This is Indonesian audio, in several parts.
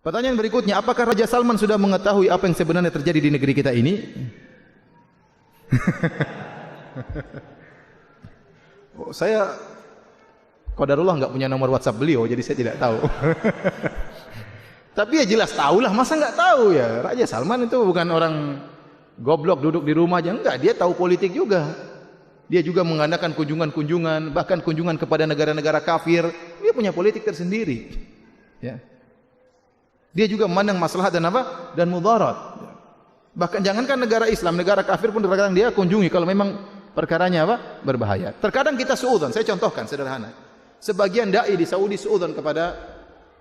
Pertanyaan berikutnya, apakah Raja Salman sudah mengetahui apa yang sebenarnya terjadi di negeri kita ini? Saya qadarullah enggak punya nomor WhatsApp beliau, jadi saya tidak tahu. Tapi ya jelas tahulah, masa enggak tahu ya? Raja Salman itu bukan orang goblok duduk di rumah aja, enggak, dia tahu politik juga. Dia juga mengadakan kunjungan-kunjungan, bahkan kunjungan kepada negara-negara kafir. Dia punya politik tersendiri. Ya. Dia juga memandang maslahat dan apa? Dan mudarat. Bahkan jangankan negara Islam, negara kafir pun terkadang dia kunjungi kalau memang perkaranya apa? Berbahaya. Terkadang kita suudzon, saya contohkan sederhana. Sebagian dai di Saudi suudzon kepada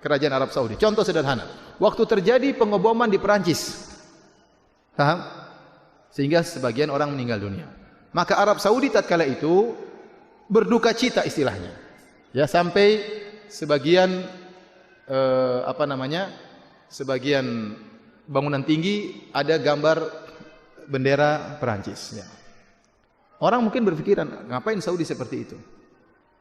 kerajaan Arab Saudi. Contoh sederhana. Waktu terjadi pengeboman di Perancis. Paham? Sehingga sebagian orang meninggal dunia. Maka Arab Saudi tatkala itu berduka cita istilahnya. Ya, sampai sebagian sebagian bangunan tinggi ada gambar bendera Perancis. Ya. Orang mungkin berpikiran, ngapain Saudi seperti itu?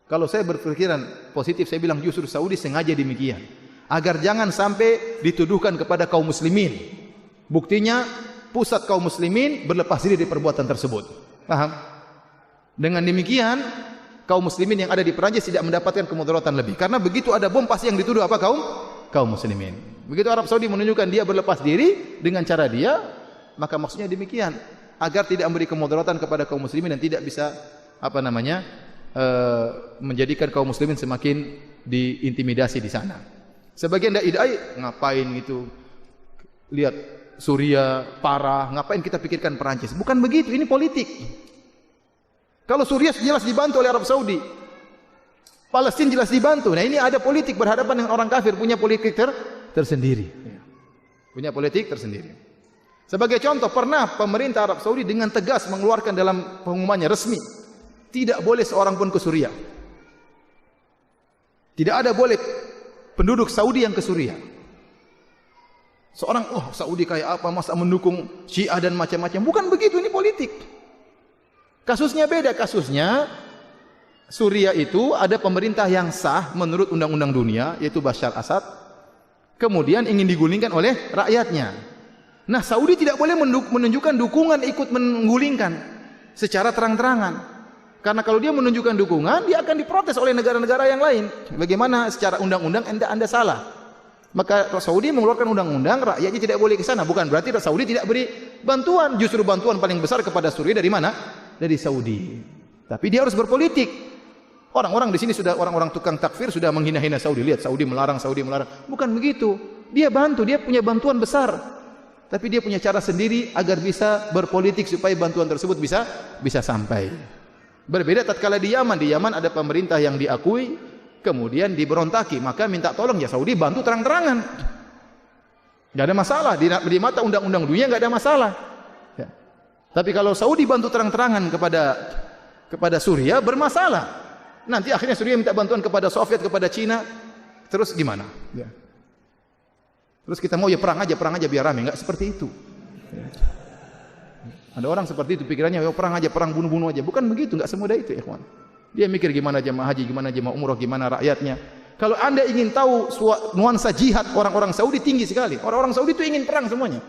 Kalau saya berpikiran positif, saya bilang justru Saudi sengaja demikian, agar jangan sampai dituduhkan kepada kaum muslimin. Buktinya pusat kaum muslimin berlepas diri dari perbuatan tersebut. Paham? Dengan demikian kaum muslimin yang ada di Perancis tidak mendapatkan kemudaratan lebih. Karena begitu ada bom pasti yang dituduh apa? Kaum muslimin. Begitu Arab Saudi menunjukkan dia berlepas diri dengan cara dia, maka maksudnya demikian, agar tidak memberi kemudaratan kepada kaum muslimin dan tidak bisa menjadikan kaum muslimin semakin diintimidasi di sana. Sebagian dai ngapain gitu? Lihat Suria parah, ngapain kita pikirkan Perancis? Bukan begitu, ini politik. Kalau Suria jelas dibantu oleh Arab Saudi, Palestina jelas dibantu. Nah ini ada politik berhadapan dengan orang kafir, punya politik tersendiri. Punya politik tersendiri. Sebagai contoh, pernah pemerintah Arab Saudi dengan tegas mengeluarkan dalam pengumumannya resmi, tidak boleh seorang pun ke Suria. Tidak ada boleh penduduk Saudi yang ke Suria. Seorang, Saudi kayak apa, masa mendukung Syiah dan macam-macam. Bukan begitu, ini politik. Kasusnya beda, kasusnya Suria itu ada pemerintah yang sah menurut undang-undang dunia, yaitu Bashar Assad. Kemudian ingin digulingkan oleh rakyatnya. Nah, Saudi tidak boleh menunjukkan dukungan ikut menggulingkan secara terang-terangan. Karena kalau dia menunjukkan dukungan, dia akan diprotes oleh negara-negara yang lain. Bagaimana secara undang-undang Anda salah. Maka Saudi mengeluarkan undang-undang, rakyatnya tidak boleh ke sana. Bukan berarti Saudi tidak beri bantuan. Justru bantuan paling besar kepada Suria dari mana? Dari Saudi. Tapi dia harus berpolitik. Orang-orang di sini sudah, orang-orang tukang takfir sudah menghina-hina Saudi. Lihat Saudi melarang, Saudi melarang. Bukan begitu. Dia bantu, dia punya bantuan besar. Tapi dia punya cara sendiri agar bisa berpolitik supaya bantuan tersebut bisa sampai. Berbeda tatkala di Yaman. Di Yaman ada pemerintah yang diakui, kemudian diberontaki, maka minta tolong ya Saudi bantu terang-terangan. Enggak ada masalah di mata undang-undang dunia, enggak ada masalah. Ya. Tapi kalau Saudi bantu terang-terangan kepada Suria bermasalah. Nanti akhirnya Suria minta bantuan kepada Soviet, kepada Cina, terus gimana? Ya. Terus kita mau ya perang aja biar rame, enggak seperti itu. Ya. Ada orang seperti itu pikirannya, ya perang aja, perang bunuh-bunuh aja. Bukan begitu, enggak semudah itu, ikhwan. Dia mikir gimana jemaah haji, gimana jemaah umrah, gimana rakyatnya. Kalau Anda ingin tahu nuansa jihad orang-orang Saudi tinggi sekali. Orang-orang Saudi itu ingin perang semuanya.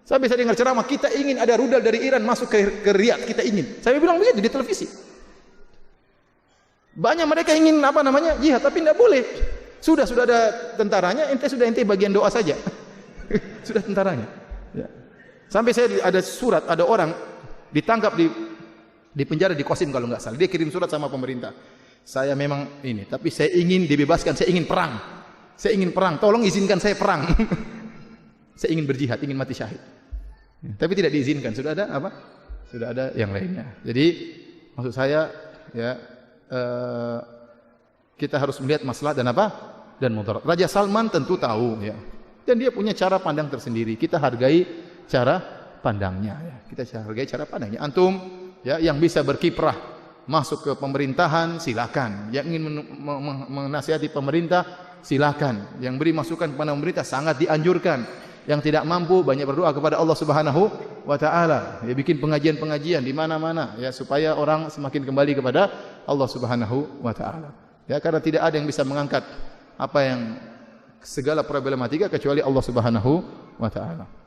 Saya bisa dengar ceramah, kita ingin ada rudal dari Iran masuk ke Riyadh, kita ingin. Saya bilang begitu di televisi. Banyak mereka ingin jihad, tapi tidak boleh. Sudah ada tentaranya, ente bagian doa saja. Sudah tentaranya. Ya. Sampai saya ada surat, ada orang ditangkap di penjara di Qasim kalau nggak salah. Dia kirim surat sama pemerintah. Saya memang ini, tapi saya ingin dibebaskan, saya ingin perang. Saya ingin perang, tolong izinkan saya perang. Saya ingin berjihad, ingin mati syahid. Tapi tidak diizinkan, sudah ada apa? Sudah ada yang lainnya. Jadi maksud saya ya kita harus melihat maslahat dan apa? Dan mudarat. Raja Salman tentu tahu ya. Dan dia punya cara pandang tersendiri. Kita hargai cara pandangnya ya. Kita hargai cara pandangnya. Antum ya yang bisa berkiprah masuk ke pemerintahan silakan, yang ingin menasihati pemerintah silakan, yang beri masukan kepada pemerintah sangat dianjurkan, yang tidak mampu banyak berdoa kepada Allah Subhanahu wa taala, ya bikin pengajian-pengajian di mana-mana ya supaya orang semakin kembali kepada Allah Subhanahu wa taala. Ya karena tidak ada yang bisa mengangkat apa yang segala problematika kecuali Allah Subhanahu wa taala.